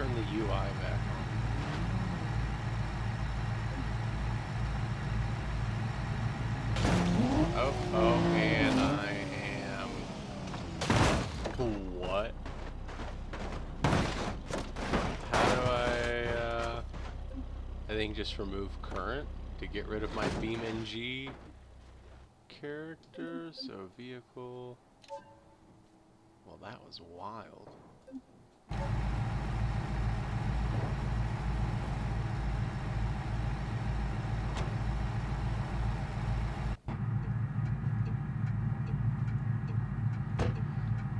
turn the UI back on. Oh, and I am... What? How do I think just remove current to get rid of my beamng character, so vehicle... Well, that was wild.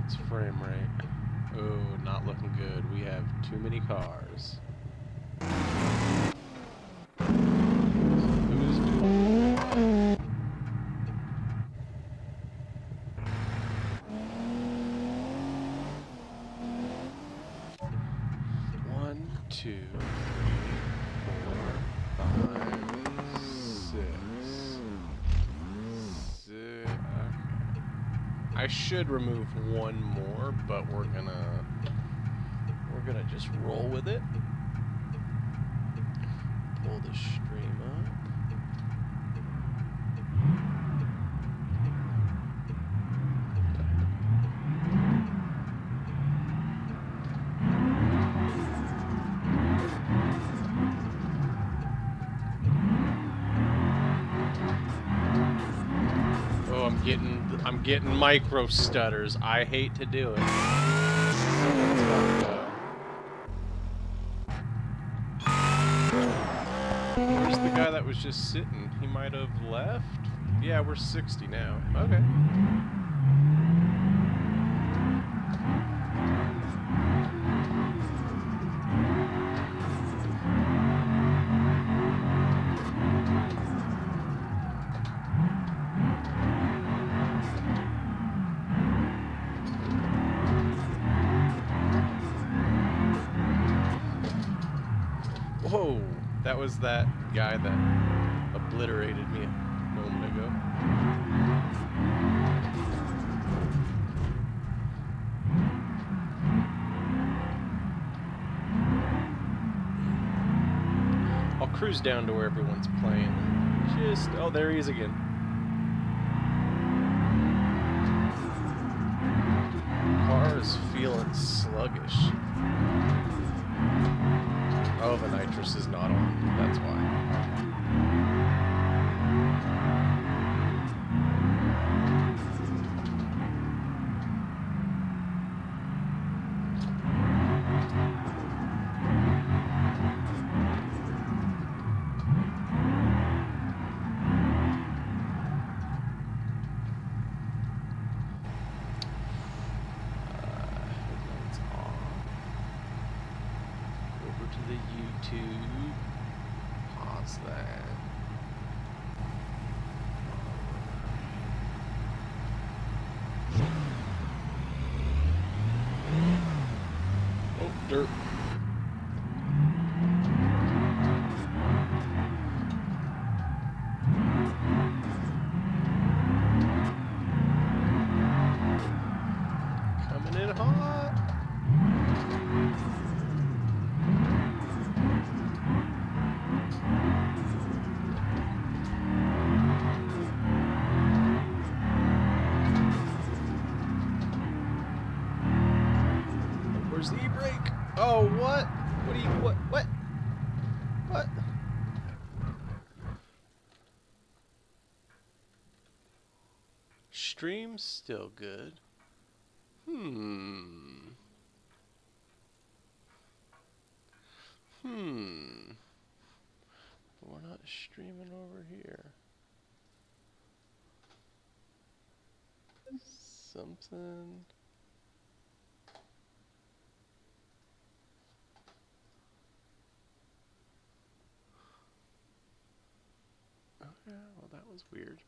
It's frame rate. Oh, not looking good. We have too many cars. Who's doing what? 1, 2, 3, 4, 5, 6. Okay. I should remove one more, but we're gonna just roll with it. Pull the stream up. Oh, I'm getting micro stutters. I hate to do it. Where's the guy that was just sitting? He might have left? Yeah, we're 60 now. Okay. Whoa, that was that guy that obliterated me a moment ago. I'll cruise down to where everyone's playing. Oh, there he is again. Car is feeling sluggish. Oh, the nitrous is not on. That's why. Headlights on. Over to the YouTube. Pause that. Oh, dirt. Coming in hot. Where's the e-brake? Oh, what? What do you, what? What? Stream's still good. We're not streaming over here. Something. Okay, well that was weird.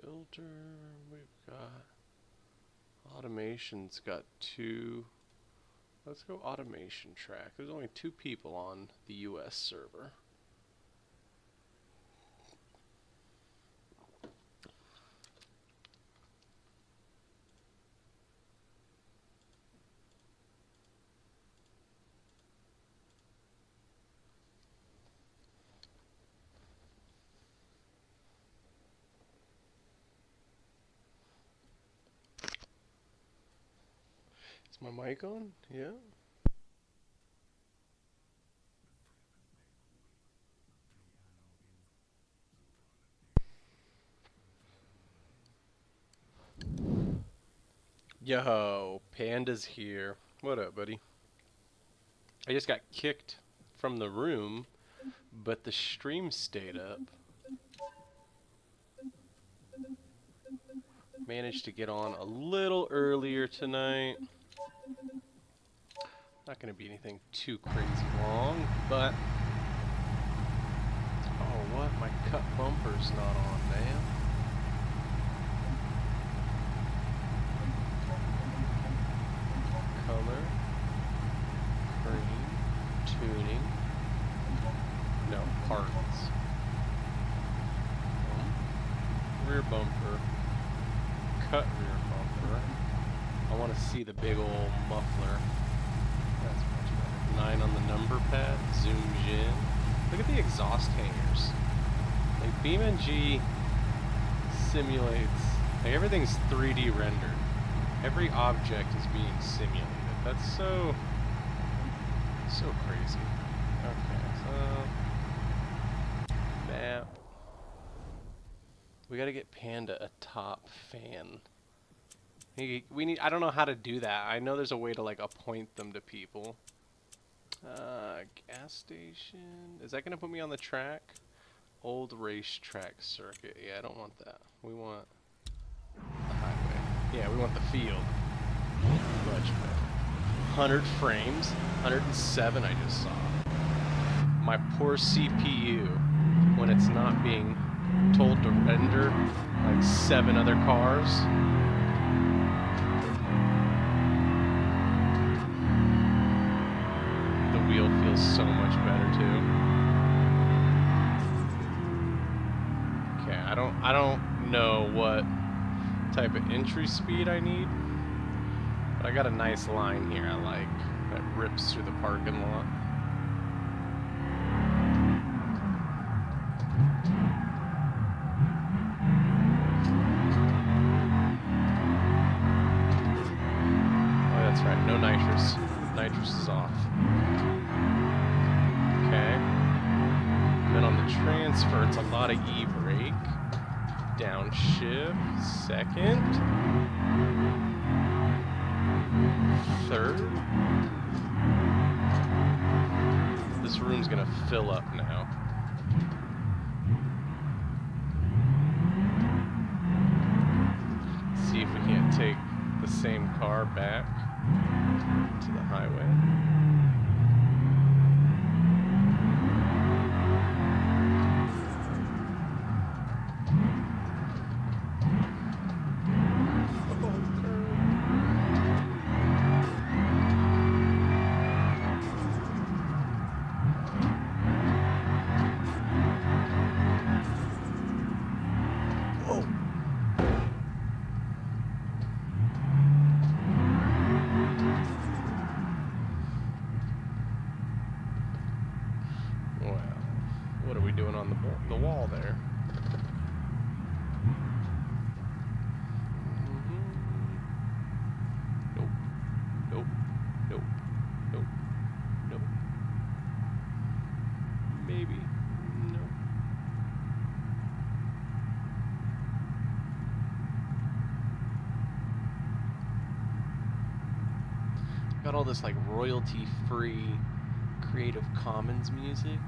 Filter, we've got automation's got 2 Let's go automation track. There's only 2 people on the US server. Is my mic on? Yeah. Yo, Panda's here. What up, buddy? I just got kicked from the room, but the stream stayed up. Managed to get on a little earlier tonight. Not gonna be anything too crazy long, but... Oh, what? My cut bumper's not on, man. Color. Cream. Tuning. No, parts. Rear bumper. Cut rear bumper. I want to see the big old muffler. That's much better. 9 on the number pad. Zooms in. Look at the exhaust hangers. Like beamng simulates. Like everything's 3D rendered. Every object is being simulated. That's so crazy. Okay, so map. We gotta get Panda a top fan. We need. I don't know how to do that. I know there's a way to like appoint them to people. Gas station. Is that gonna put me on the track? Old racetrack circuit. Yeah, I don't want that. We want the highway. Yeah, we want the field. Much better. 100 frames. 107 I just saw. My poor CPU, when it's not being told to render like 7 other cars. The wheel feels so much better too. Okay, I don't know what type of entry speed I need, but I got a nice line here I like that rips through the parking lot. Oh, that's right, no nitrous. Nitrous is off. Okay. And then on the transfer, it's a lot of E-brake. Downshift, second, third. This room's gonna fill up now. See if we can't take the same car back to the highway. What are we doing on the wall there? Nope. Nope. Nope. Nope. Nope. Maybe. Nope. Got all this like royalty-free Creative Commons music.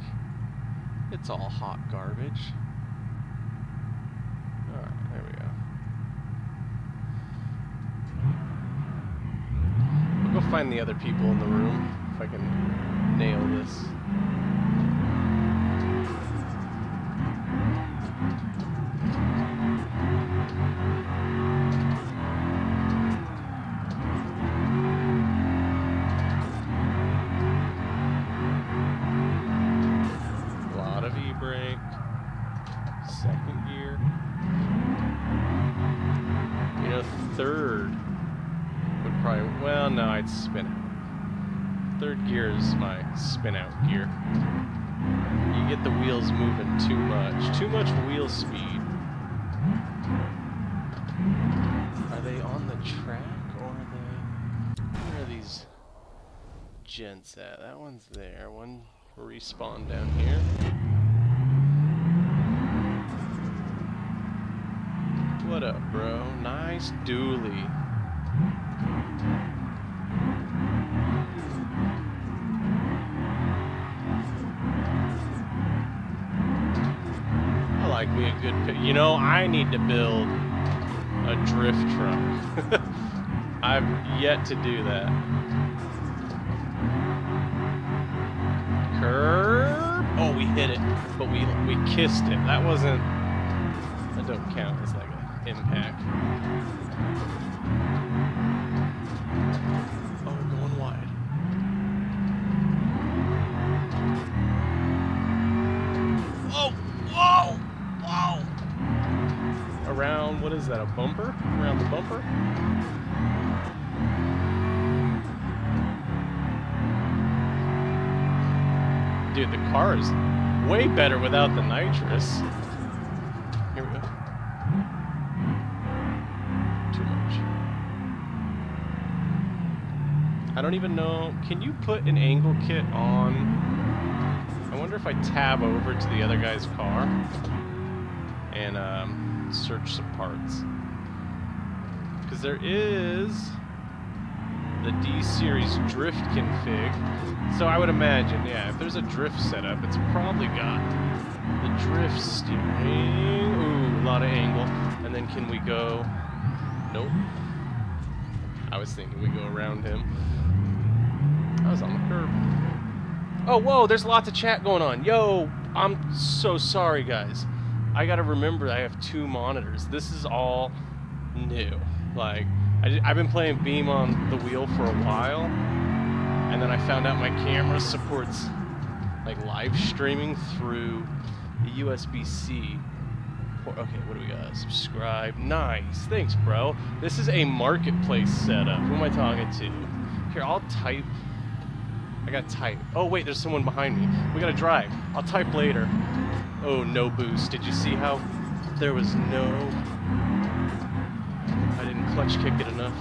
It's all hot garbage. Alright, there we go. We'll go find the other people in the room if I can nail this. Well, no, I'd spin out. Third gear is my spin out gear. You get the wheels moving too much. Too much wheel speed. Are they on the track or are they... Where are these gents at? That one's there. One respawn down here. What up, bro? Nice dually. I like me a good pick. You know, I need to build a drift truck. I've yet to do that. Curb. Oh, we hit it, but we kissed it. That wasn't. That don't count as like an impact. Oh, we're going wide. Whoa! Whoa! Whoa! Around, what is that, a bumper? Around the bumper? Dude, the car is way better without the nitrous. Here we go. Too much. I don't even know. Can you put an angle kit on? I wonder if I tab over to the other guy's car and search some parts. Because there is the D-Series drift config. So I would imagine, yeah, if there's a drift setup, it's probably got the drift steering. Ooh, a lot of angle. And then can we go... Nope. I was thinking we go around him. I was on the curb. Oh, whoa, there's lots of chat going on. Yo, I'm so sorry, guys. I gotta remember I have 2 monitors. This is all new. Like, I've been playing Beam on the wheel for a while, and then I found out my camera supports like live streaming through the USB-C. Okay, what do we got? Subscribe. Nice. Thanks, bro. This is a marketplace setup. Who am I talking to? Here, I'll type. I gotta type. Oh, wait, there's someone behind me. We gotta drive. I'll type later. Oh, no boost. Did you see how there was no... I didn't clutch kick it enough.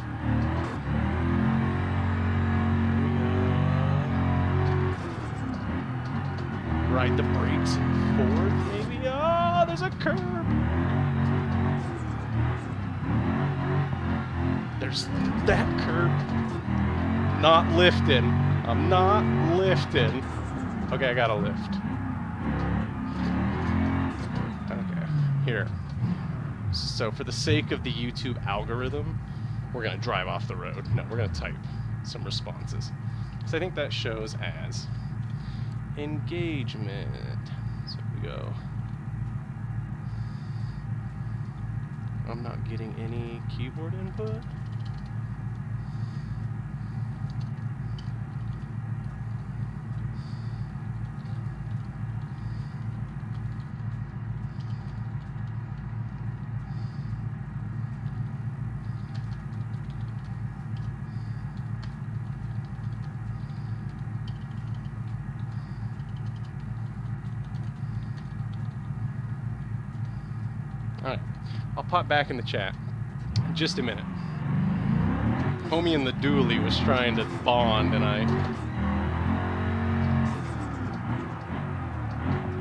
Ride the brakes forward, maybe? Oh, there's a curb. There's that curb. Not lifting. I'm not lifting. Okay, I gotta lift. Okay, here. So for the sake of the YouTube algorithm, we're gonna drive off the road. No, we're gonna type some responses. So I think that shows as engagement. So here we go. I'm not getting any keyboard input. Alright, I'll pop back in the chat in just a minute. Homie in the dually was trying to bond and I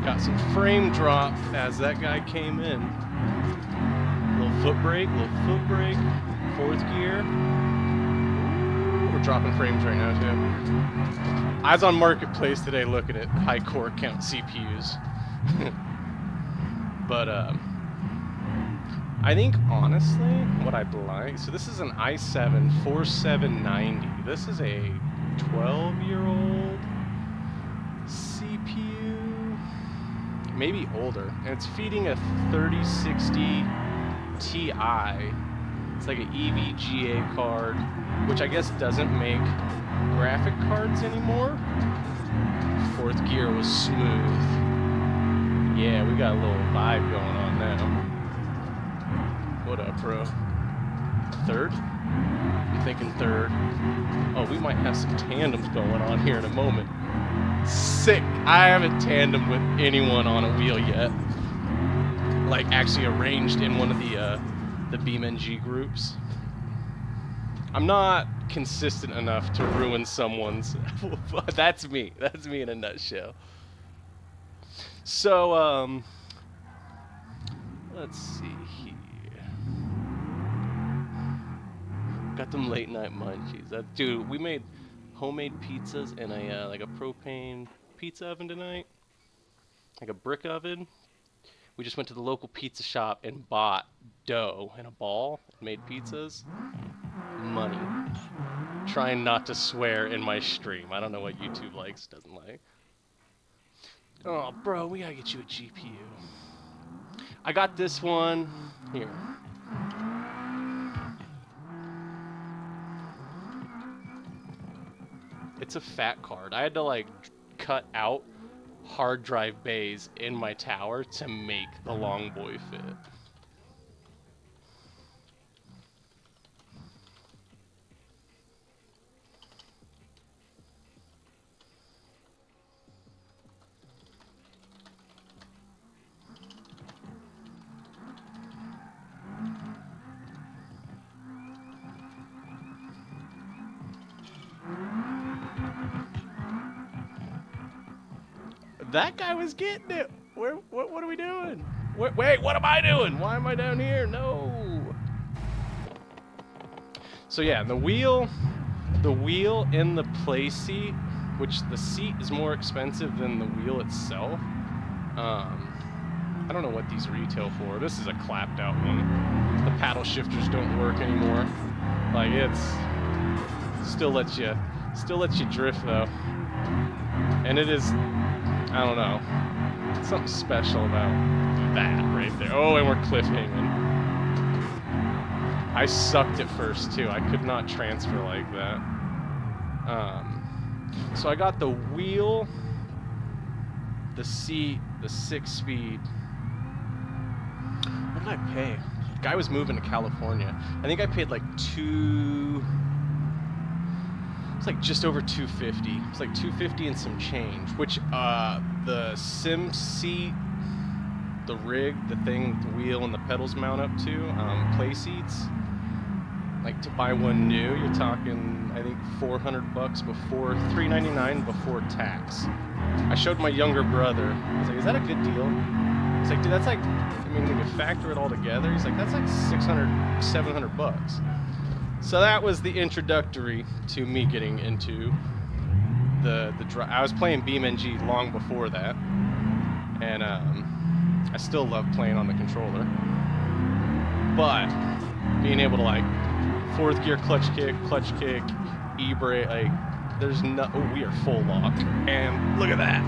got some frame drop as that guy came in. Little foot brake, fourth gear. Ooh, we're dropping frames right now too. I was on Marketplace today looking at high core count CPUs. But I think, honestly, what I'd like... So this is an i7 4790. This is a 12-year-old CPU. Maybe older. And it's feeding a 3060 Ti. It's like an EVGA card, which I guess doesn't make graphic cards anymore. Fourth gear was smooth. Yeah, we got a little vibe going on now. What up, bro? Third? thinking third. Oh, we might have some tandems going on here in a moment. Sick. I haven't tandemed with anyone on a wheel yet. Like actually arranged in one of the beamng groups. I'm not consistent enough to ruin someone's. That's me. That's me in a nutshell. So let's see here. Got them late night munchies. Dude, we made homemade pizzas in a like a propane pizza oven tonight, like a brick oven. We just went to the local pizza shop and bought dough in a ball and made pizzas. Money. Trying not to swear in my stream. I don't know what YouTube likes, doesn't like. Oh, bro, we gotta get you a GPU. I got this one here. It's a fat card. I had to like cut out hard drive bays in my tower to make the long boy fit. That guy was getting it. What are we doing? Wait, what am I doing? Why am I down here? No. So yeah, the wheel in the play seat, which the seat is more expensive than the wheel itself. I don't know what these retail for. This is a clapped out one. The paddle shifters don't work anymore. Like it's still lets you drift though. And it is, I don't know, something special about that right there. Oh, and we're cliffhanging. I sucked at first too. I could not transfer like that. So I got the wheel, the seat, the 6-speed. What did I pay? The guy was moving to California. I think I paid like it's like just over $250. It's like $250 and some change, which the sim seat, the rig, the thing, the wheel and the pedals mount up to, play seats. Like to buy one new, you're talking I think $400 before $399 before tax. I showed my younger brother. I was like, "Is that a good deal?" He's like, "Dude, that's like, I mean, when you factor it all together, he's like, that's like $600, $700." So that was the introductory to me getting into the drive. I was playing beamng long before that, and I still love playing on the controller. But being able to like fourth gear clutch kick, e-brake, like there's no. Oh, we are full lock, and look at that.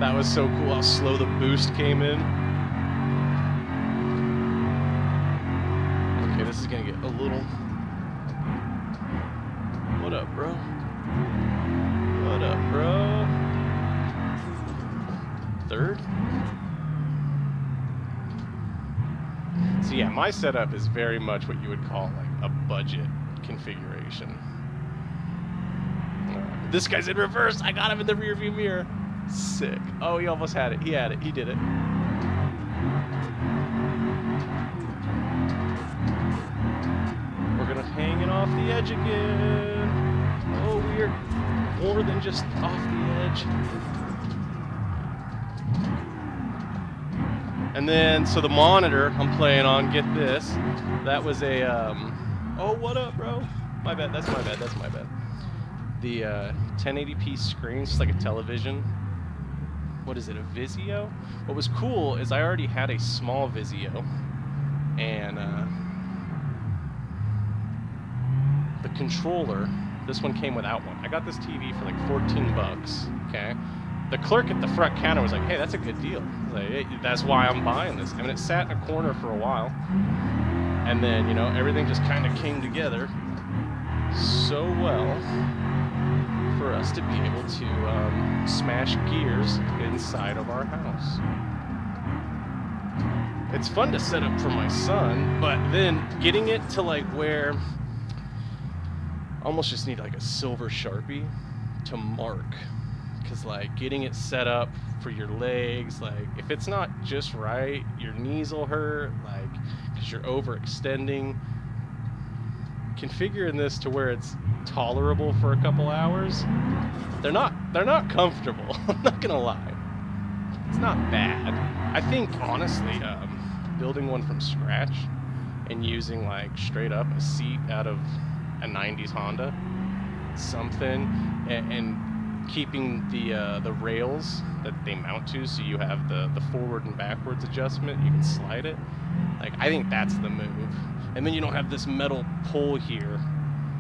That was so cool. How slow the boost came in. Okay, this is gonna get a little. What up, bro? What up, bro? Third? So yeah, my setup is very much what you would call like a budget configuration. This guy's in reverse. I got him in the rearview mirror. Sick. Oh, he almost had it. He had it. He did it. We're gonna hang it off the edge again. Oh, we're more than just off the edge. And then, so the monitor I'm playing on, get this. That was a, oh, what up, bro? My bad, that's my bad, that's my bad. The 1080p screen, just like a television. What is it, a Vizio? What was cool is I already had a small Vizio, and the controller, this one came without one. I got this TV for like $14, okay? The clerk at the front counter was like, "Hey, that's a good deal." Like, hey, that's why I'm buying this. I mean, it sat in a corner for a while, and then, you know, everything just kind of came together so well for us to be able to smash gears inside of our house. It's fun to set up for my son, but then getting it to like where almost just need like a silver Sharpie to mark, because like getting it set up for your legs, like if it's not just right, your knees will hurt, like because you're overextending. Configuring this to where it's tolerable for a couple hours. They're not comfortable. I'm not gonna lie. It's not bad. I think honestly, building one from scratch and using like straight up a seat out of a 90s Honda, something, and keeping the rails that they mount to, so you have the forward and backwards adjustment, you can slide it. Like, I think that's the move. And then you don't have this metal pole here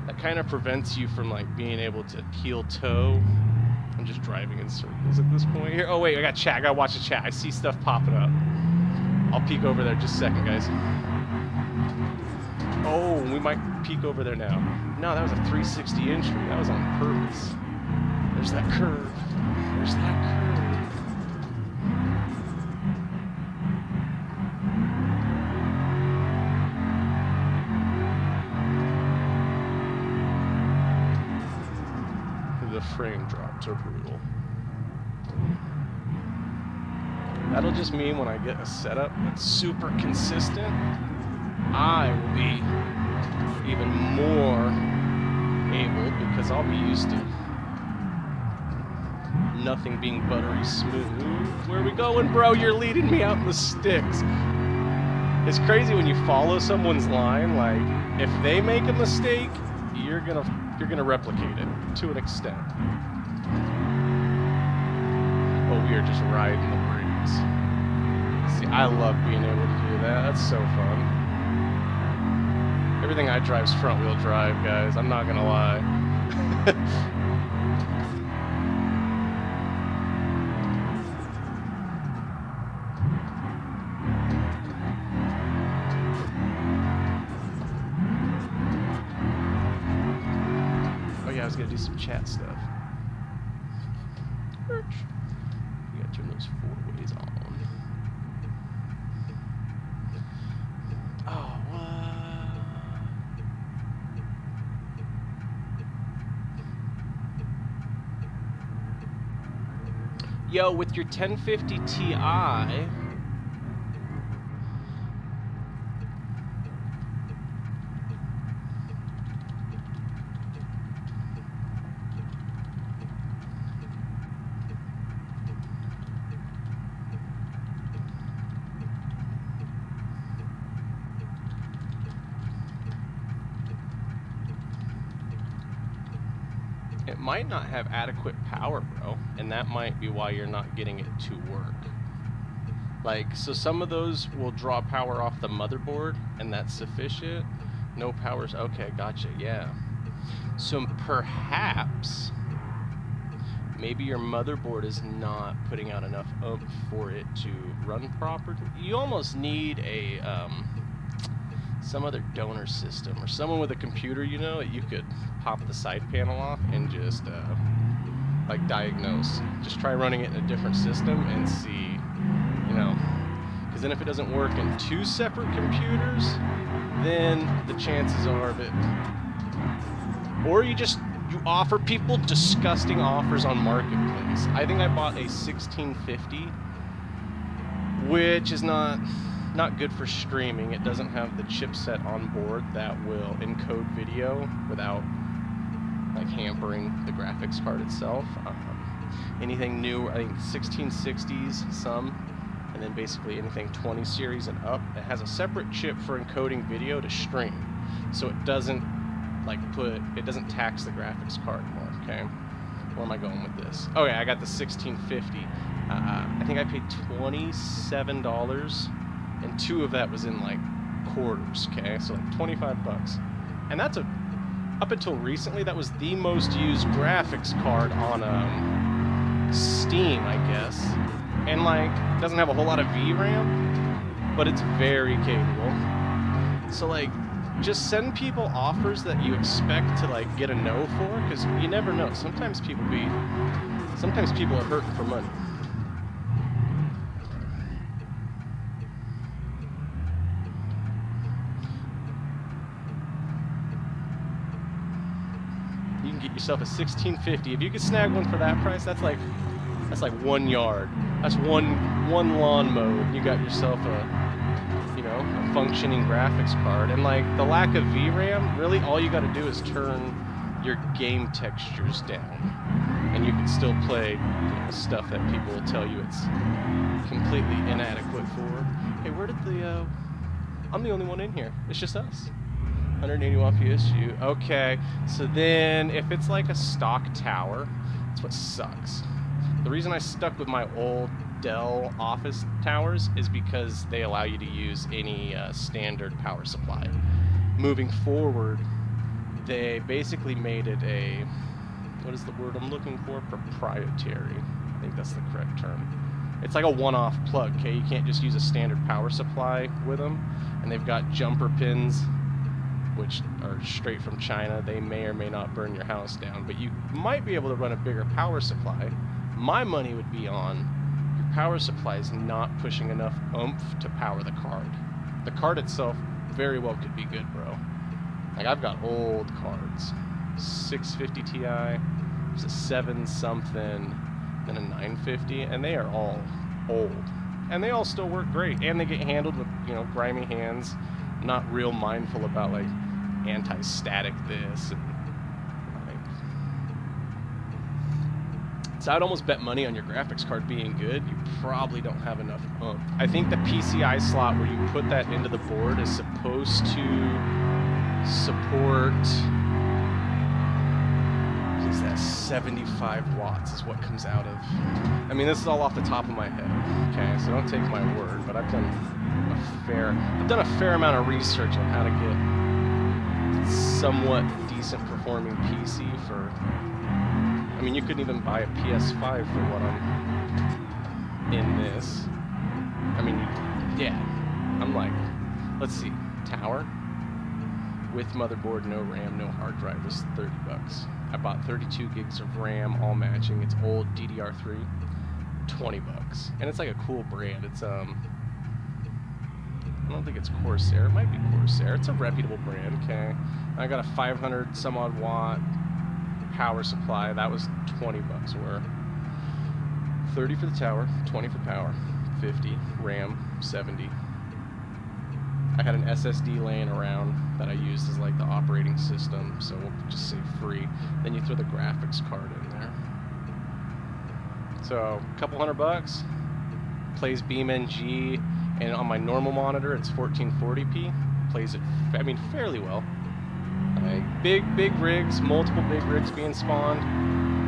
that kind of prevents you from like being able to heel toe. I'm just driving in circles at this point here. Oh wait, I got chat. I gotta watch the chat. I see stuff popping up. I'll peek over there just a second, guys. Oh, we might peek over there now. No, that was a 360 entry. That was on purpose. There's that curve. There's that curve. The frame drops are brutal. That'll just mean when I get a setup that's super consistent, I will be even more able, because I'll be used to nothing being buttery smooth. Where are we going, bro? You're leading me out in the sticks. It's crazy when you follow someone's line. Like, if they make a mistake, you're gonna replicate it to an extent. Oh, we are just riding the breeze. See, I love being able to do that. That's so fun. Everything I drive is front wheel drive, guys. I'm not gonna lie. I was gonna do some chat stuff. You gotta turn those 4 ways on. Oh, what? Yo, with your 1050 Ti. It might not have adequate power, bro, and that might be why you're not getting it to work. Like, so some of those will draw power off the motherboard, and that's sufficient. No power's okay, gotcha, yeah. So perhaps maybe your motherboard is not putting out enough oomph for it to run properly. You almost need a some other donor system, or someone with a computer, you know, that you could pop the side panel off and just like diagnose. Just try running it in a different system and see, you know, because then if it doesn't work in 2 separate computers, then the chances are that, or you offer people disgusting offers on Marketplace. I think I bought a 1650, which is not good for streaming. It doesn't have the chipset on board that will encode video without like hampering the graphics card itself. Anything new, I think 1660s, some, and then basically anything 20 series and up, it has a separate chip for encoding video to stream, so it doesn't tax the graphics card more. Okay, where am I going with this? Oh yeah, I got the 1650. I think I paid $27, and 2 of that was in like quarters. Okay, so like 25 bucks, and that's up until recently, that was the most used graphics card on Steam, I guess. And like, doesn't have a whole lot of VRAM, but it's very capable. So like, just send people offers that you expect to like get a no for, because you never know. Sometimes people are hurting for money. get yourself a 1650. If you could snag one for that price, that's like 1 yard. That's one lawn mowed. You got yourself a, you know, a functioning graphics card. And like the lack of VRAM, really all you got to do is turn your game textures down, and you can still play, you know, stuff that people will tell you it's completely inadequate for. Hey, where did the I'm the only one in here. It's just us. 180 watt PSU. Okay, so then if it's like a stock tower, that's what sucks. The reason I stuck with my old Dell office towers is because they allow you to use any standard power supply. Moving forward, they basically made it a, what is the word I'm looking for? Proprietary. I think that's the correct term. It's like a one-off plug, okay? You can't just use a standard power supply with them. And they've got jumper pins, which are straight from China. They may or may not burn your house down, but you might be able to run a bigger power supply. My money would be on your power supply is not pushing enough oomph to power the card. The card itself very well could be good, bro. Like, I've got old cards. 650 Ti, there's a 7 something, and a 950, and they are all old. And they all still work great, and they get handled with, you know, grimy hands. Not real mindful about, like, anti-static this and so I'd almost bet money on your graphics card being good. You probably don't have enough oomph. I think the PCI slot where you put that into the board is supposed to support, what is that, 75 watts is what comes out of. I mean, this is all off the top of my head, okay? So don't take my word, but I've done a fair amount of research on how to get somewhat decent performing PC for, I mean, you couldn't even buy a PS5 for what I'm in this. I mean, yeah, I'm like, let's see, tower with motherboard, no RAM, no hard drive was $30. I bought 32 gigs of RAM, all matching. It's old DDR3, $20, and it's like a cool brand. It's I don't think it's Corsair. It might be Corsair. It's a reputable brand. Okay, I got a 500 some odd watt power supply. That was $20 worth. 30 for the tower, 20 for power, 50 RAM, 70. I had an SSD laying around that I used as like the operating system, so we'll just say free. Then you throw the graphics card in there. So a couple $100. Plays beamng, and on my normal monitor it's 1440p. Plays it, I mean, fairly well. Big rigs, multiple big rigs being spawned,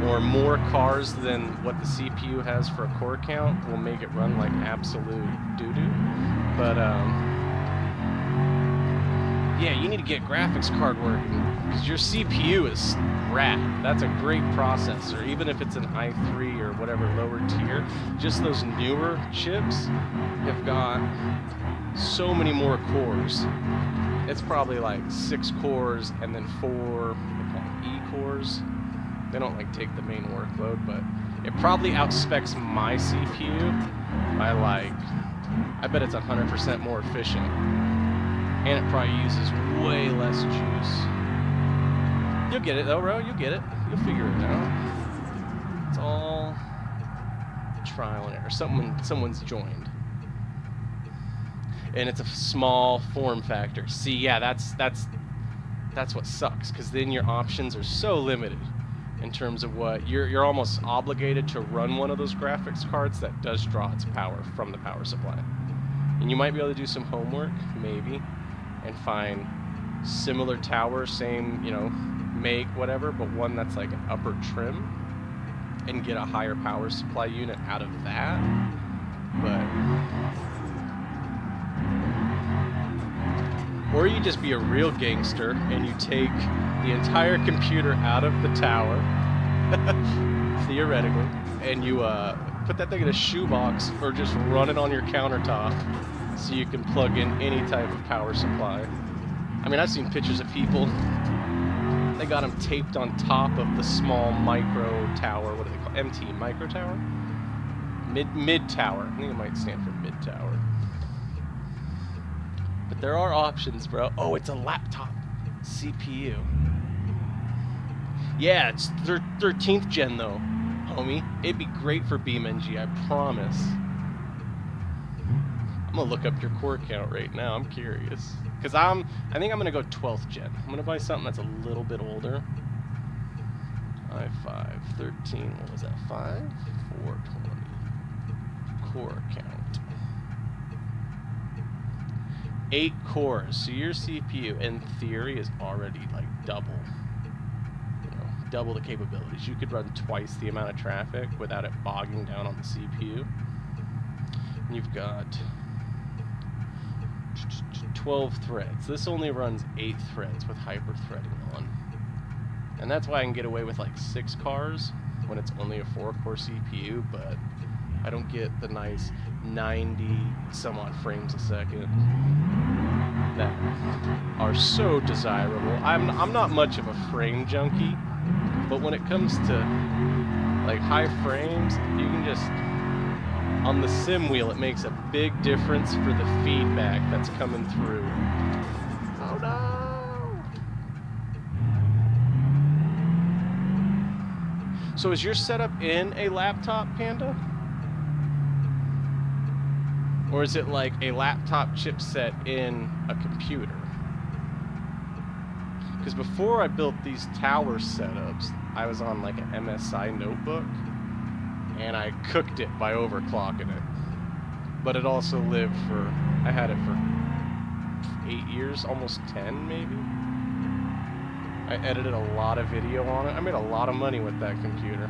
or more cars than what the CPU has for a core count will make it run like absolute doo-doo. But yeah, you need to get graphics card working, because your CPU is rad. That's a great processor, even if it's an i3 or whatever lower tier. Just those newer chips have got so many more cores. It's probably like 6 cores and then 4, they call them E cores. They don't like take the main workload, but it probably outspecs my CPU by like, I bet it's 100% more efficient. And it probably uses way less juice. You'll get it though, bro. You'll get it. You'll figure it out. It's all trial and error. Someone's joined. And it's a small form factor. See, yeah, that's what sucks, because then your options are so limited in terms of what you're almost obligated to run one of those graphics cards that does draw its power from the power supply. And you might be able to do some homework, maybe, and find similar tower, same, you know, make, whatever, but one that's like an upper trim, and get a higher power supply unit out of that. But or you just be a real gangster and you take the entire computer out of the tower, theoretically, and you put that thing in a shoebox or just run it on your countertop so you can plug in any type of power supply. I mean, I've seen pictures of people, they got them taped on top of the small micro tower. What do they call it? MT, micro tower? Mid tower. I think it might stand for mid tower. But there are options, bro. Oh, it's a laptop CPU. Yeah, it's 13th gen though, homie. It'd be great for beamng, I promise. I'm gonna look up your core count right now. I'm curious, cause I think I'm gonna go 12th gen. I'm gonna buy something that's a little bit older. i5 13. What was that? 5 420. Core count. 8 cores. So your CPU, in theory, is already like double. Double the capabilities. You could run twice the amount of traffic without it bogging down on the CPU. And you've got 12 threads. This only runs 8 threads with hyper-threading on. And that's why I can get away with like 6 cars when it's only a 4-core CPU, but I don't get the nice 90 some odd frames a second that are so desirable. I'm not much of a frame junkie, but when it comes to like high frames, you can just, on the sim wheel, it makes a big difference for the feedback that's coming through. Oh no! So is your setup in a laptop, Panda? Or is it like a laptop chipset in a computer? Because before I built these tower setups, I was on like an MSI notebook, and I cooked it by overclocking it. But it also lived for, I had it for 8 years, almost 10 maybe. I edited a lot of video on it. I made a lot of money with that computer.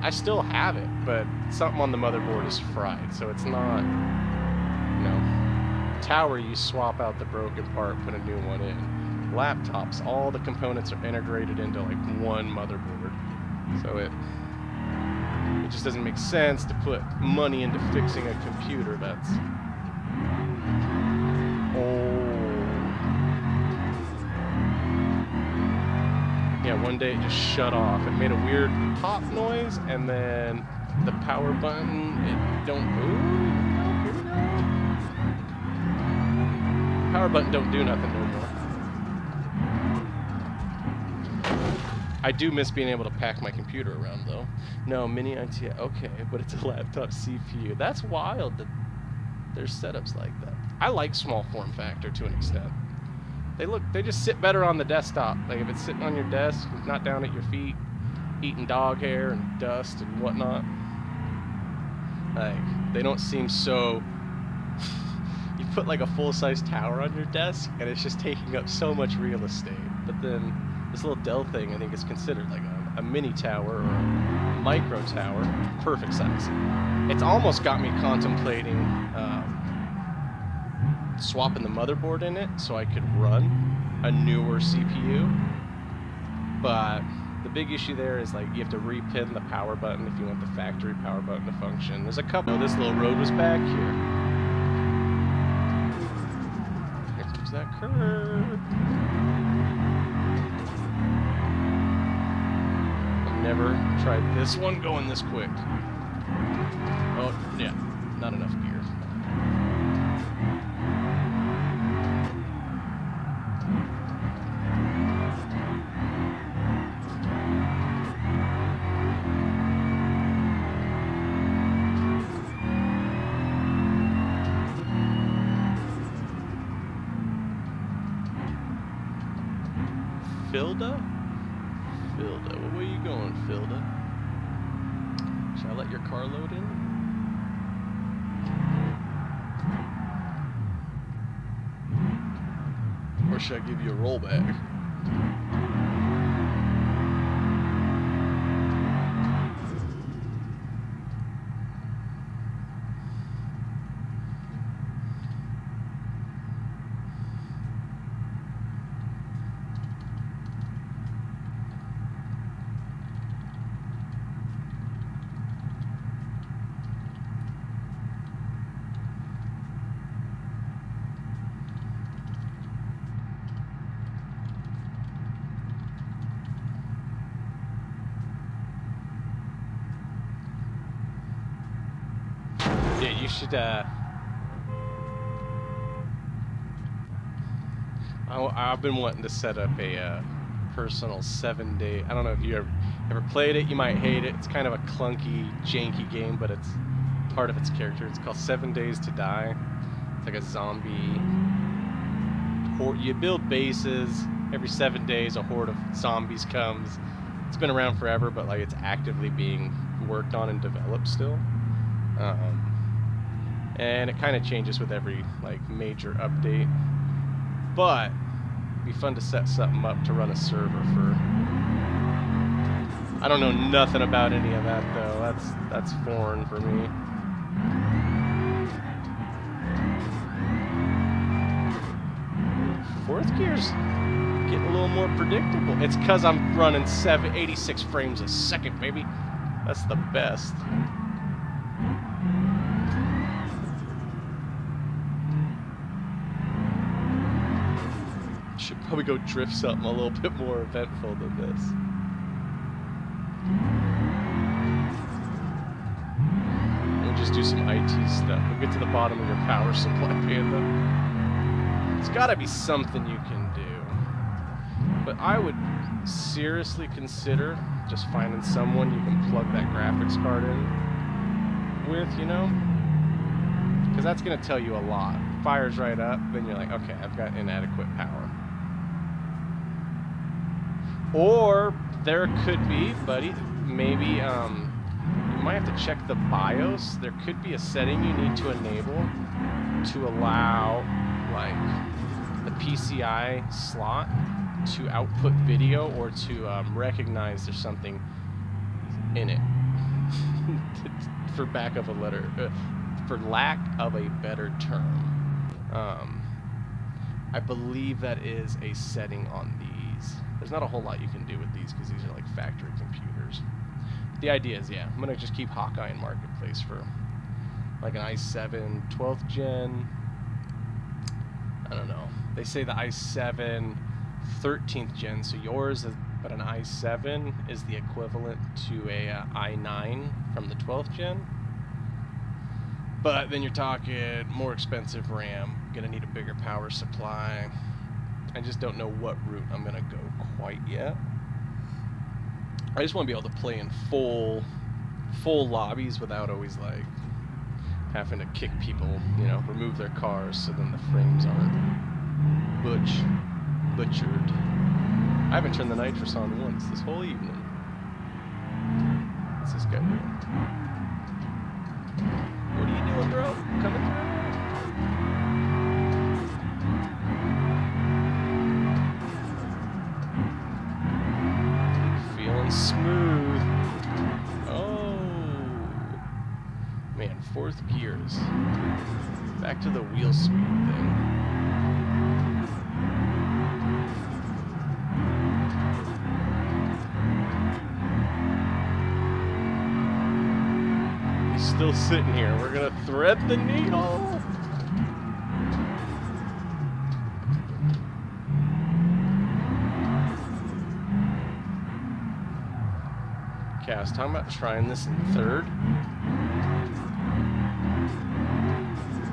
I still have it, but something on the motherboard is fried, so it's not, you know. Tower, you swap out the broken part, put a new one in. Laptops, all the components are integrated into like one motherboard, so it just doesn't make sense to put money into fixing a computer that's old. Yeah, one day it just shut off. It made a weird pop noise, and then the power button, it don't move. Here we go. Power button don't do nothing no more. I do miss being able to pack my computer around though. No, mini IT, okay, but it's a laptop CPU. That's wild that there's setups like that. I like small form factor to an extent. They just sit better on the desktop. Like if it's sitting on your desk, not down at your feet, eating dog hair and dust and whatnot. Like they don't seem so. You put like a full-size tower on your desk, and it's just taking up so much real estate. But then this little Dell thing, I think, is considered like a mini tower or a micro tower, perfect size. It's almost got me contemplating swapping the motherboard in it so I could run a newer CPU. But the big issue there is like you have to repin the power button if you want the factory power button to function. There's a couple. Oh, this little road was back here. Here comes that curve. I've never tried this one going this quick. Oh, yeah, not enough gear. Filda? Filda. Well, where you going, Filda? Should I let your car load in? Or should I give you a rollback? Yeah, you should, I've been wanting to set up a personal 7-day. I don't know if you ever played it. You might hate it. It's kind of a clunky, janky game, but it's part of its character. It's called 7 Days to Die. It's like a zombie. You build bases. Every 7 days, a horde of zombies comes. It's been around forever, but like it's actively being worked on and developed still. And it kind of changes with every like major update. But it'd be fun to set something up to run a server for. I don't know nothing about any of that though. That's foreign for me. Fourth gear's getting a little more predictable. It's because I'm running 86 frames a second, baby. That's the best. Should probably go drift something a little bit more eventful than this. We'll just do some IT stuff. We'll get to the bottom of your power supply, Panda. It's gotta be something you can do. But I would seriously consider just finding someone you can plug that graphics card in with, you know? Because that's gonna tell you a lot. Fires right up, then you're like, okay, I've got inadequate power. Or there could be, buddy, maybe you might have to check the BIOS. There could be a setting you need to enable to allow like the PCI slot to output video or to recognize there's something in it. For lack of a better term. I believe that is a setting on these. There's not a whole lot you can do with these because these are like factory computers. But the idea is, yeah, I'm going to just keep Hawkeye in Marketplace for like an i7 12th gen. I don't know. They say the i7 13th gen, so yours is, but an i7 is the equivalent to a i9 from the 12th gen. But then you're talking more expensive RAM, gonna need a bigger power supply. I just don't know what route I'm gonna go quite yet. I just want to be able to play in full lobbies without always like having to kick people, you know, remove their cars so then the frames aren't butchered. I haven't turned the nitrous on once this whole evening. What's this guy doing? What are you doing, bro? Coming through? Feeling smooth. Oh. Man, fourth gears. Back to the wheel speed thing. Still sitting here. We're gonna thread the needle. Okay, I was talking about trying this in third.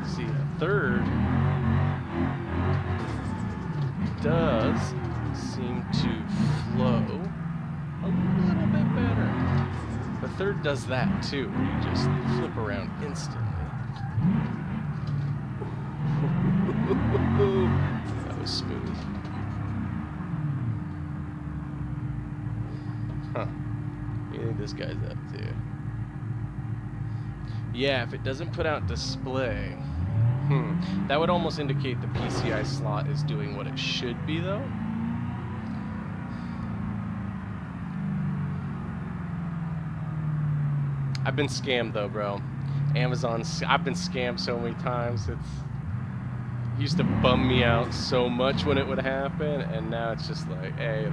See, a third does seem to flow a little bit better. The third does that too, where you just flip around instantly. That was smooth. Huh. What do you think this guy's up to? Yeah, if it doesn't put out display, that would almost indicate the PCI slot is doing what it should be, though. I've been scammed though, bro. Amazon, I've been scammed so many times. It used to bum me out so much when it would happen, and now it's just like, hey,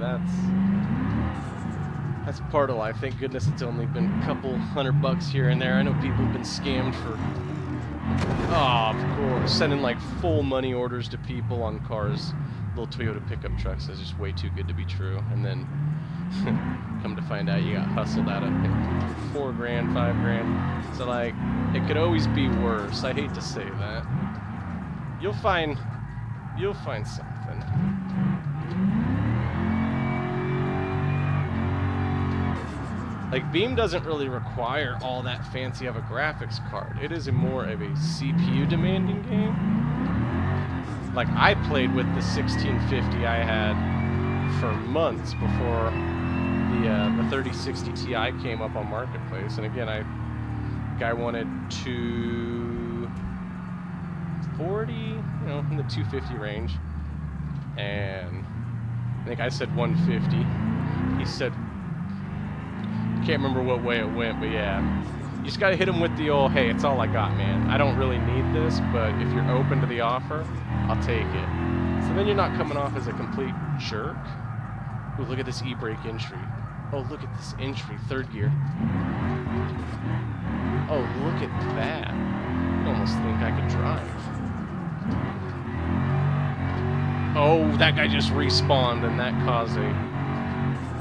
that's part of life. Thank goodness it's only been a couple $100 here and there. I know people have been scammed for, of course, sending like full money orders to people on cars. Little Toyota pickup trucks is just way too good to be true, and then come to find out you got hustled out of it. $4 grand, $5 grand. So like, it could always be worse. I hate to say that. You'll find something. Like, Beam doesn't really require all that fancy of a graphics card. It is more of a CPU demanding game. Like, I played with the 1650 I had for months before the 3060 Ti came up on Marketplace. And again, guy wanted 240, you know, in the 250 range. And I think I said 150. He said, can't remember what way it went, but yeah. You just gotta hit him with the old, hey, it's all I got, man. I don't really need this, but if you're open to the offer, I'll take it. So then you're not coming off as a complete jerk. Ooh, look at this e-brake entry. Oh, look at this entry, 3rd gear. Oh, look at that. I almost think I could drive. Oh, that guy just respawned, and that caused a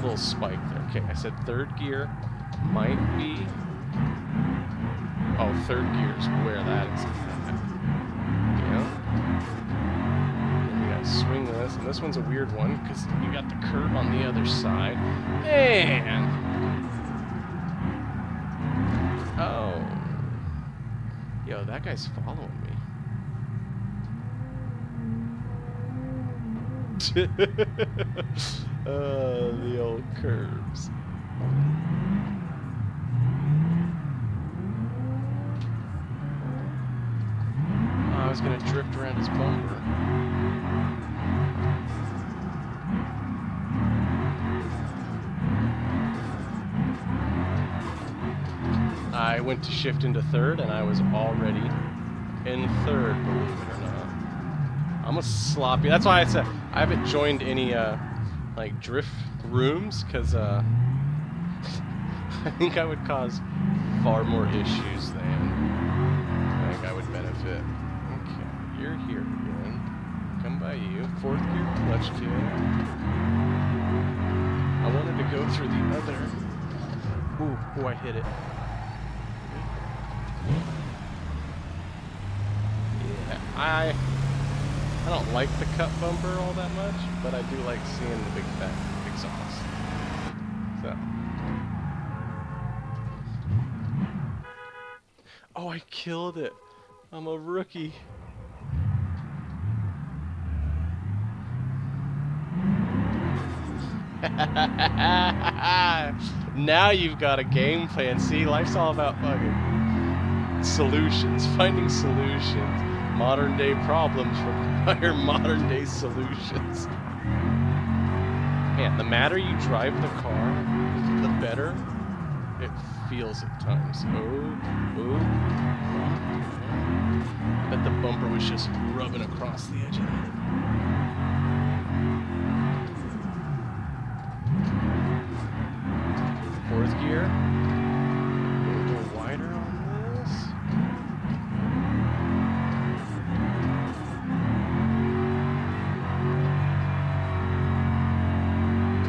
little spike there. Okay, I said 3rd gear might be... Oh, 3rd gear is where that is. Yeah. And you gotta swing this, and this one's a weird one, because you got the curb on the other side. Man! Oh. Yo, that guy's following me. The old curves. I was gonna drift around his bumper. I went to shift into 3rd, and I was already in 3rd, believe it or not. I'm a sloppy. That's why I said I haven't joined any like drift rooms, because I think I would cause far more issues than I think I would benefit. Okay, you're here again. Come by you. 4th gear clutch kit. I wanted to go through the other. Ooh, I hit it. Yeah, I don't like the cut bumper all that much, but I do like seeing the big fat exhaust. So. Oh, I killed it. I'm a rookie. Now you've got a game plan. See, life's all about fucking solutions, finding solutions. Modern day problems require modern day solutions. Man, the madder you drive the car, the better it feels at times. Oh. I bet the bumper was just rubbing across the edge of it. Fourth gear. A little wider on this.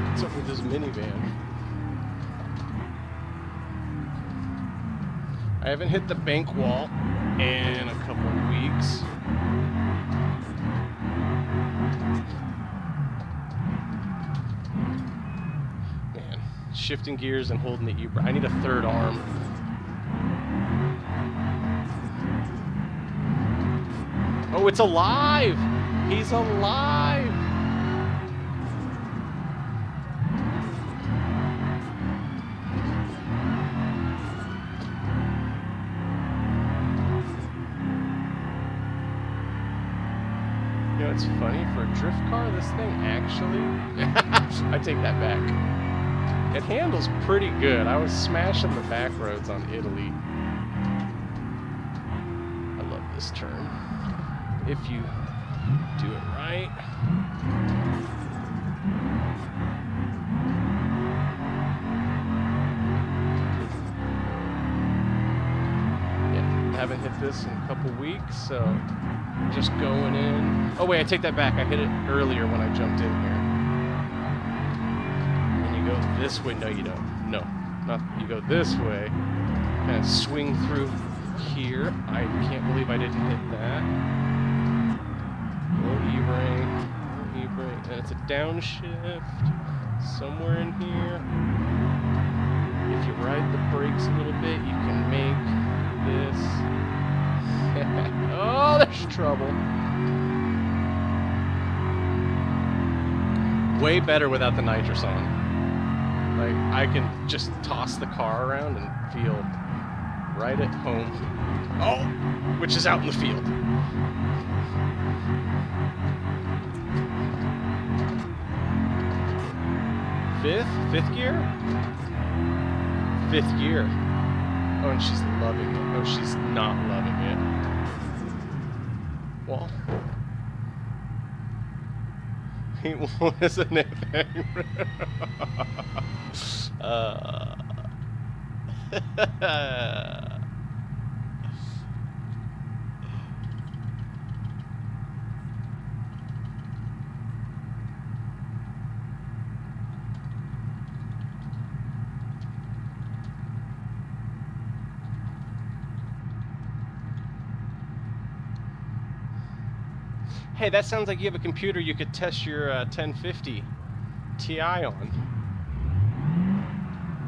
What's up with this minivan? I haven't hit the bank wall in a couple of weeks. Man, shifting gears and holding the E-brake. I need a 3rd arm. Oh, it's alive! He's alive! You know, it's funny, for a drift car, this thing actually... I take that back. It handles pretty good. I was smashing the back roads on Italy. I love this turn. If you do it right. Yeah, haven't hit this in a couple weeks, so just going in. Oh wait, I take that back. I hit it earlier when I jumped in here. And you go this way. No, you don't. No, not. You go this way. Kind of swing through here. I can't believe I didn't hit that. Little E-brake, and it's a downshift somewhere in here. If if you ride the brakes a little bit, you can make this. Oh, there's trouble. Way better without the nitrous on. Like, I can just toss the car around and feel right at home. Oh, which is out in the field. Fifth gear? Fifth gear. Oh, and she's loving it. Oh, she's not loving it. Well, he wasn't it? Hey, that sounds like you have a computer you could test your 1050 Ti on,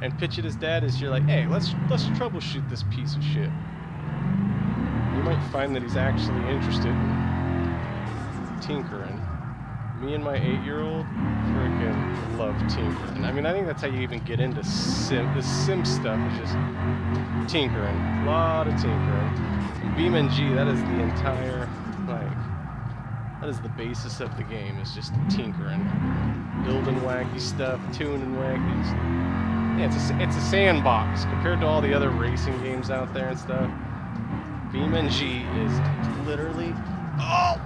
and pitch it as dad as you're like, hey, let's troubleshoot this piece of shit. You might find that he's actually interested in tinkering. Me and my 8-year-old freaking love tinkering. I mean, I think that's how you even get into the sim stuff, is just tinkering. A lot of tinkering. And beamng, that is the entire, like, that is the basis of the game, is just tinkering. Building wacky stuff, tuning wacky stuff. Yeah, it's a sandbox compared to all the other racing games out there and stuff. beamng is literally... Oh!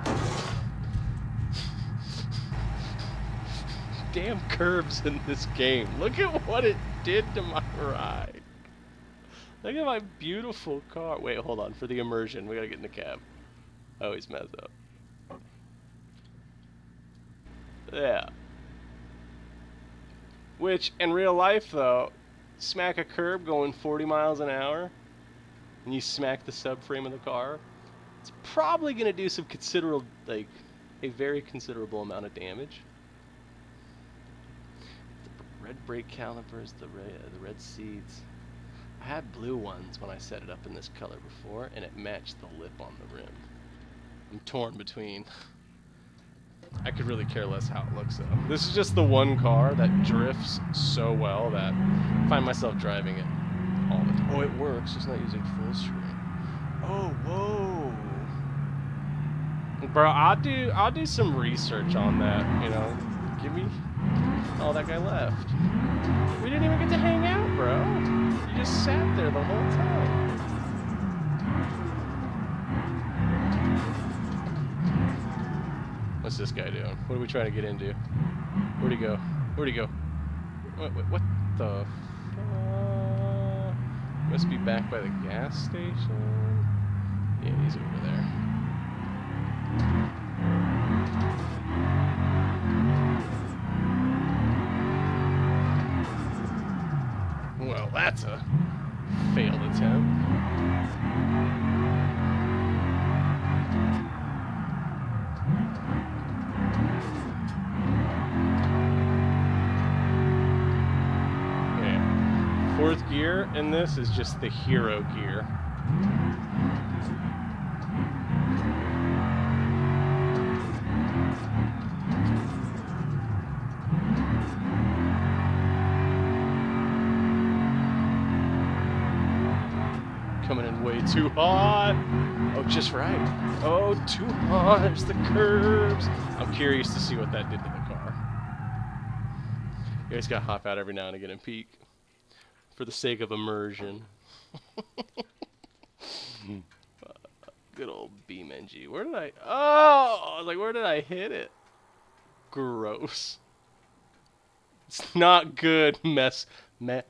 Damn curves in this game. Look at what it did to my ride. Look at my beautiful car. Wait, hold on. For the immersion, we gotta get in the cab. I always mess up. Yeah. Which, in real life, though, smack a curb going 40 miles an hour, and you smack the subframe of the car, it's probably gonna do some considerable, like, a very considerable amount of damage. The red brake calipers, the red seats. I had blue ones when I set it up in this color before, and it matched the lip on the rim. I'm torn between. I could really care less how it looks though. This is just the one car that drifts so well that I find myself driving it all the time. Oh, it works, just not using full screen. Oh, whoa. Bro, I'll do some research on that, you know. Give me... Oh, that guy left. We didn't even get to hang out, bro. You just sat there the whole time. What's this guy doing? What are we trying to get into? Where'd he go? Where'd he go? What the fuck? Must be back by the gas station. Yeah, he's over there. Well, that's a failed attempt. Okay. Fourth gear in this is just the hero gear. Coming in way too hot. Oh, just right. Oh, too hot. There's the curves. I'm curious to see what that did to the car. You guys gotta hop out every now and again and peek. For the sake of immersion. Good old beamng. Where did I... Oh! Like, where did I hit it? Gross. It's not good. Mezzleperry?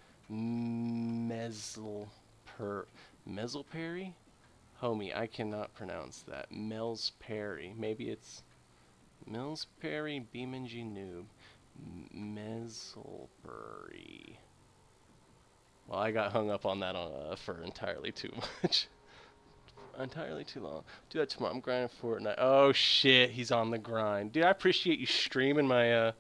Homie, I cannot pronounce that. Mellsperry. Maybe it's Mellsperry beamng noob. Mezzleperry. Well, I got hung up on that for entirely too much. Entirely too long. Do that tomorrow. I'm grinding Fortnite. Oh shit, he's on the grind. Dude, I appreciate you streaming my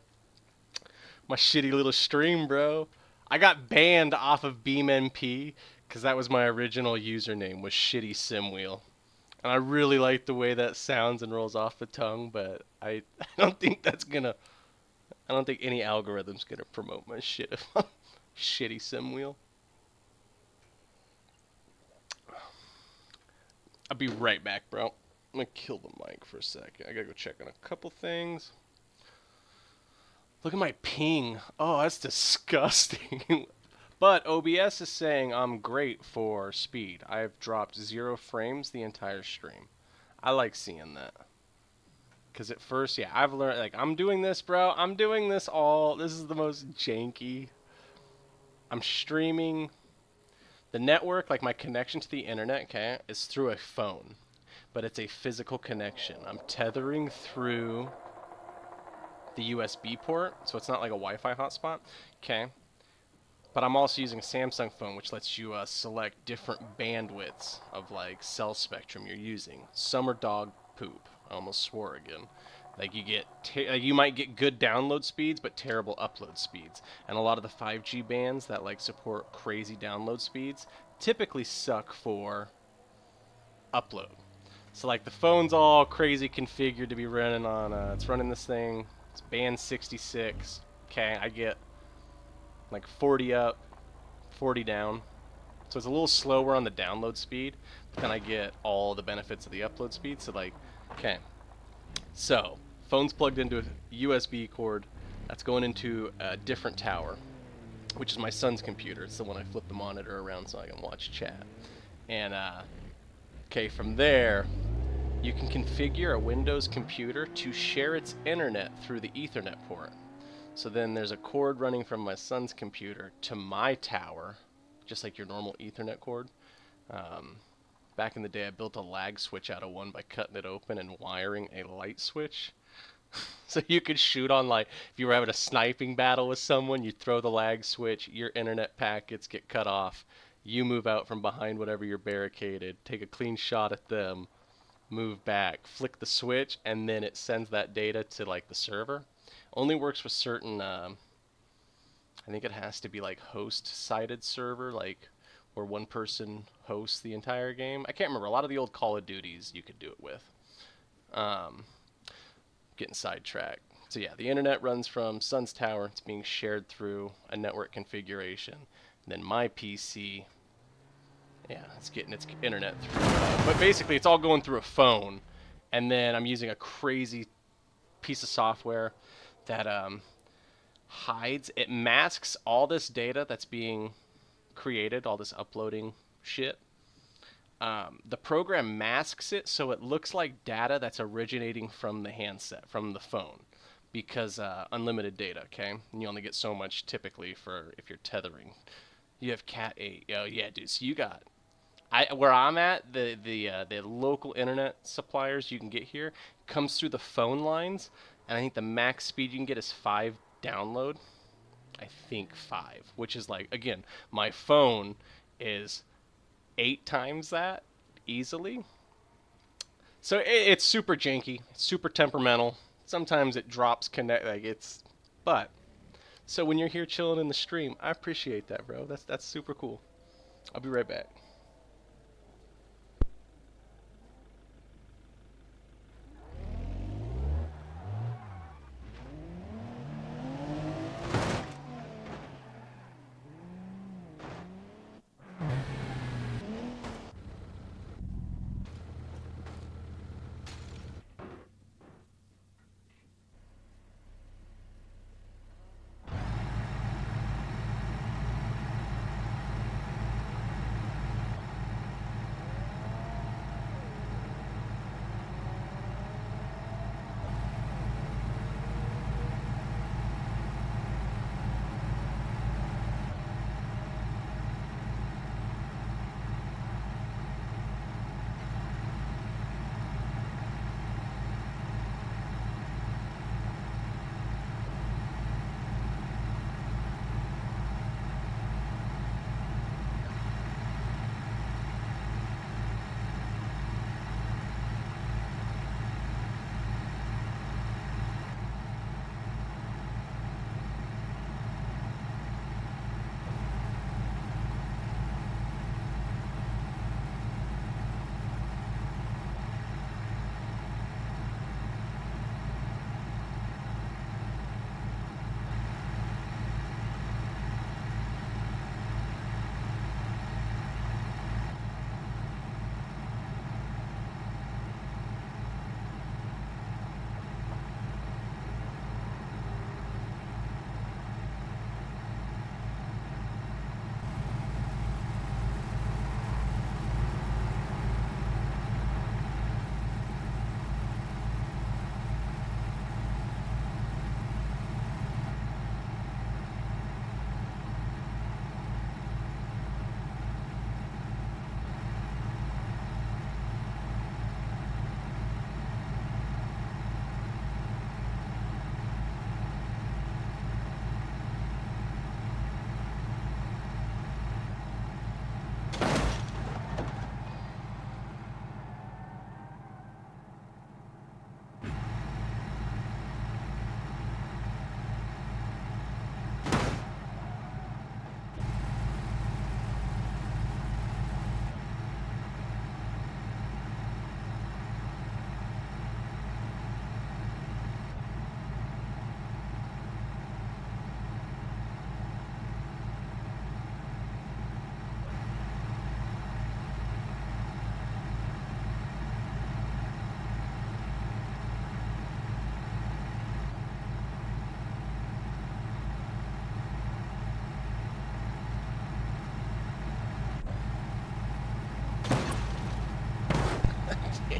my shitty little stream, bro. I got banned off of beamng because that was my original username, was Shitty Simwheel. And I really like the way that sounds and rolls off the tongue, but I don't think that's gonna. I don't think any algorithm's gonna promote my shit if I'm Shitty Simwheel. I'll be right back, bro. I'm gonna kill the mic for a second. I gotta go check on a couple things. Look at my ping. Oh, that's disgusting. But OBS is saying I'm great for speed. I've dropped 0 frames the entire stream. I like seeing that. Because at first, yeah, I've learned, like, I'm doing this, bro. I'm doing this all. This is the most janky. I'm streaming. The network, like my connection to the internet, okay, is through a phone. But it's a physical connection. I'm tethering through the USB port, so it's not like a Wi-Fi hotspot. Okay. But I'm also using a Samsung phone, which lets you select different bandwidths of like cell spectrum you're using. Some are dog poop. I almost swore again. Like you get, you might get good download speeds, but terrible upload speeds. And a lot of the 5G bands that like support crazy download speeds typically suck for upload. So like the phone's all crazy configured to be running on. It's running this thing. It's band 66. Okay, I get like 40 up, 40 down. So it's a little slower on the download speed, but then I get all the benefits of the upload speed. So like, okay. So, phone's plugged into a USB cord that's going into a different tower, which is my son's computer. It's the one I flip the monitor around so I can watch chat. And, okay, from there, you can configure a Windows computer to share its internet through the Ethernet port. So then there's a cord running from my son's computer to my tower, just like your normal Ethernet cord. Back in the day, I built a lag switch out of one by cutting it open and wiring a light switch. So you could shoot on, like, if you were having a sniping battle with someone, you throw the lag switch, your internet packets get cut off, you move out from behind whatever you're barricaded, take a clean shot at them, move back, flick the switch, and then it sends that data to, like, the server. Only works with certain, I think it has to be, like, host-sided server, like, where one person hosts the entire game. I can't remember. A lot of the old Call of Duties you could do it with. Getting sidetracked. So yeah, the internet runs from Sun's tower. It's being shared through a network configuration. And then my PC, yeah, it's getting its internet through. But basically, it's all going through a phone. And then I'm using a crazy piece of software that hides, it masks all this data that's being created, all this uploading shit. The program masks it so it looks like data that's originating from the handset, from the phone, because unlimited data, okay? And you only get so much typically for if you're tethering. You have Cat 8. Oh yeah, dude. So you got, where I'm at, the local internet suppliers you can get here comes through the phone lines, and I think the max speed you can get is 5 download. I think 5, which is like, again, my phone is 8 times that easily. So it's super janky, it's super temperamental. Sometimes it drops connect, like it's, but so when you're here chilling in the stream, I appreciate that, bro. That's super cool. I'll be right back.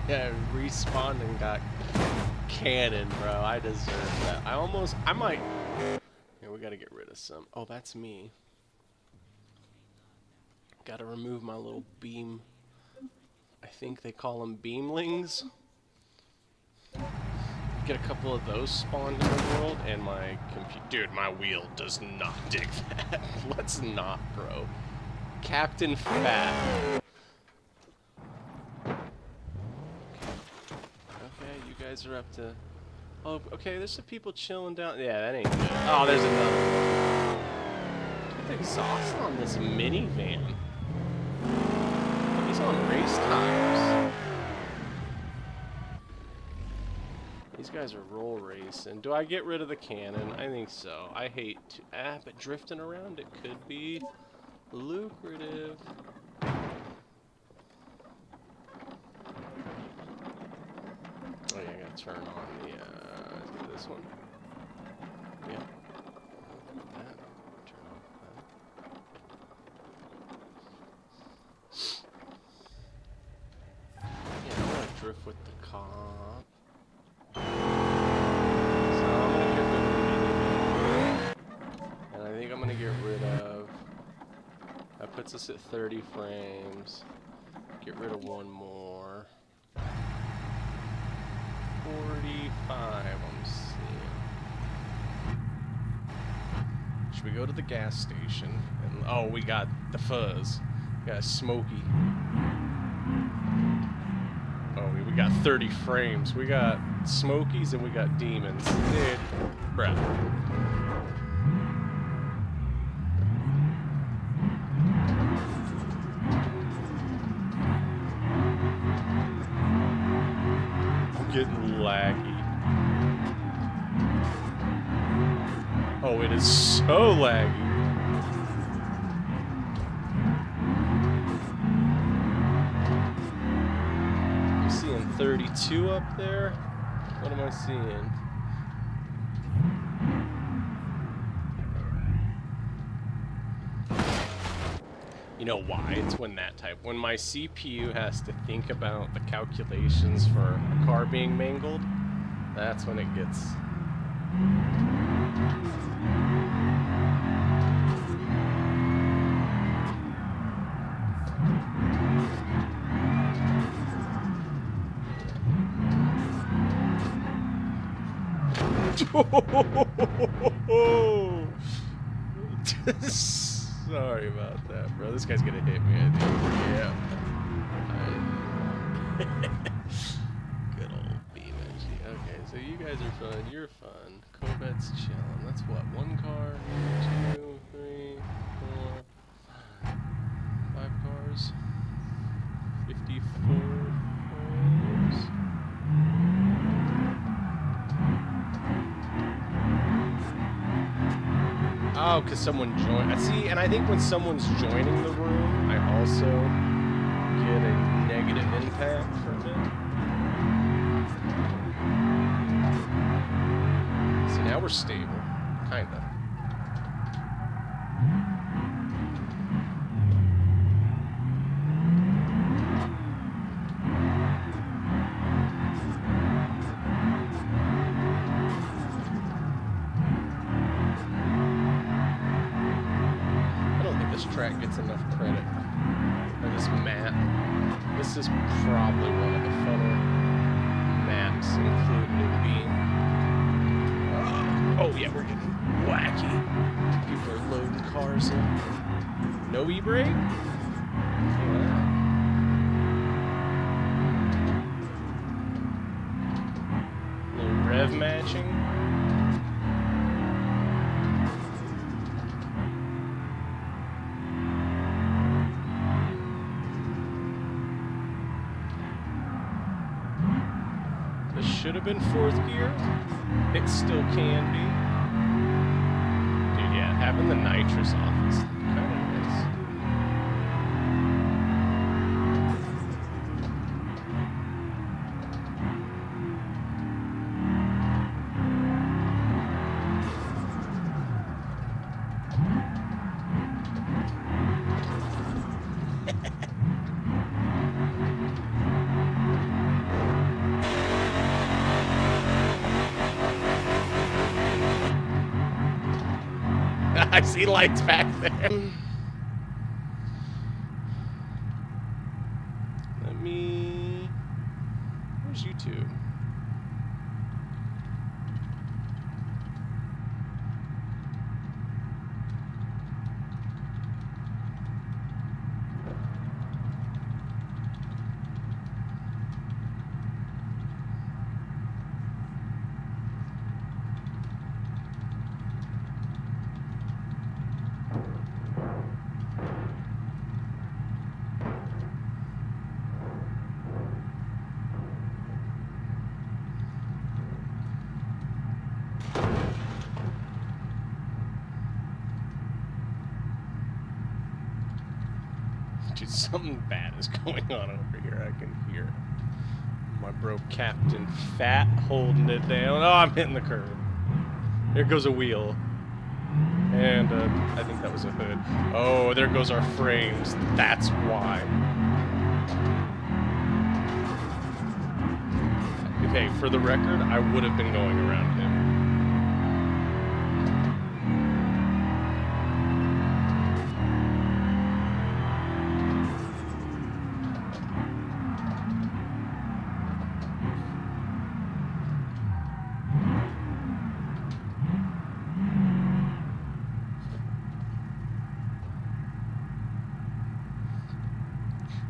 Yeah, respawned and got cannon, bro. I deserve that. I might. Yeah, we gotta get rid of some. Oh, that's me. Gotta remove my little beam. I think they call them beamlings. Get a couple of those spawned in the world, and my dude, my wheel does not dig that. Let's not, bro. Captain Fat. Okay, you guys are up to. Oh, okay. There's some people chilling down. Yeah, that ain't good. Oh, there's another one. Get the exhaust on this minivan. Oh, he's on race tires. These guys are roll racing. Do I get rid of the cannon? I think so. I hate to. But drifting around it could be lucrative. Oh yeah, I gotta turn on the, this one. Yeah. That. Turn off that. Yeah, I wanna drift with the cop. So I'm gonna get rid of the minivan. And I think I'm gonna get rid of... That puts us at 30 frames. Get rid of one more. 45, I'm seeing. Should we go to the gas station? And, oh, we got the fuzz. We got a smoky. Oh, we got 30 frames. We got smokies and we got demons. Dude, bruh. Getting laggy. Oh, it is so laggy. I'm seeing 32 up there. What am I seeing? You know why? It's when my CPU has to think about the calculations for a car being mangled, that's when it gets... Sorry about that, bro. This guy's gonna hit me, I think. Yeah. Good old beamng. Okay, so you guys are fun. You're fun. Covet's chilling. That's what? One car? 2, 3, 4, 5 cars. 54 frames. Oh, because someone joined. See, and I think when someone's joining the room, I also get a negative impact from it. See, now we're stable. Kinda. Track gets enough credit. Or this map. This is probably one of the funner maps included in Beam. Oh yeah, we're getting wacky. People are loading cars in. No e-brake? Yeah. Little rev matching. Should have been 4th gear. It still can be. Dude, yeah, having the nitrous off is kind of nice. I see lights back there. Let me... Where's YouTube? Dude, something bad is going on over here. I can hear it. My bro Captain Fat holding it down. Oh, I'm hitting the curb. There goes a wheel. And I think that was a hood. Oh, there goes our frames. That's why. Okay, for the record, I would have been going around him.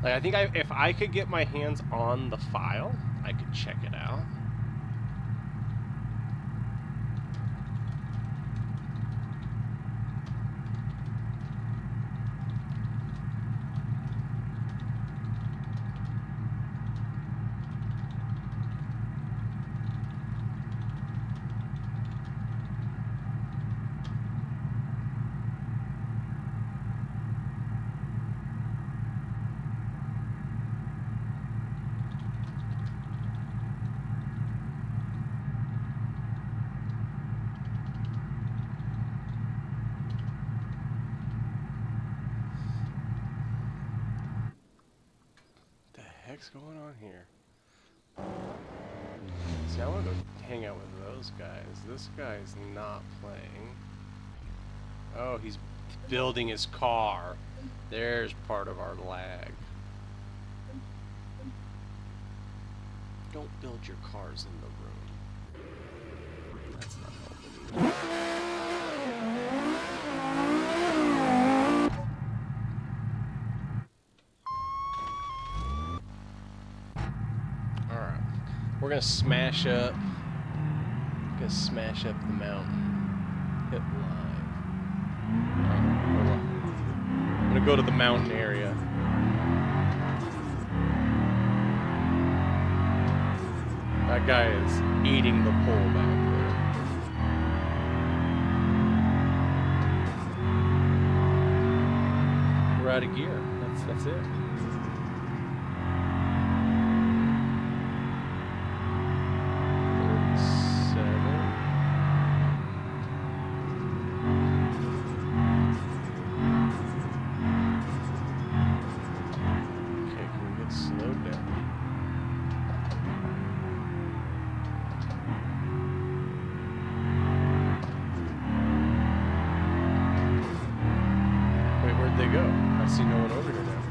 Like, I think if I could get my hands on the file, I could check it out. What's going on here? See, I want to go hang out with those guys. This guy's not playing. Oh, he's building his car. There's part of our lag. Don't build your cars in the room. That's not helping. We're gonna smash up. The mountain. Hit live. Hold on. I'm gonna go to the mountain area. That guy is eating the pole back there. We're out of gear. That's it. They go. I see no one over here now.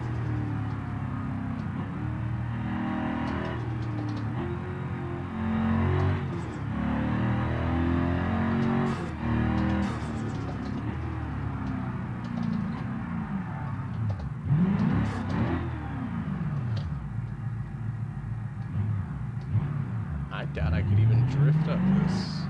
I doubt I could even drift up this.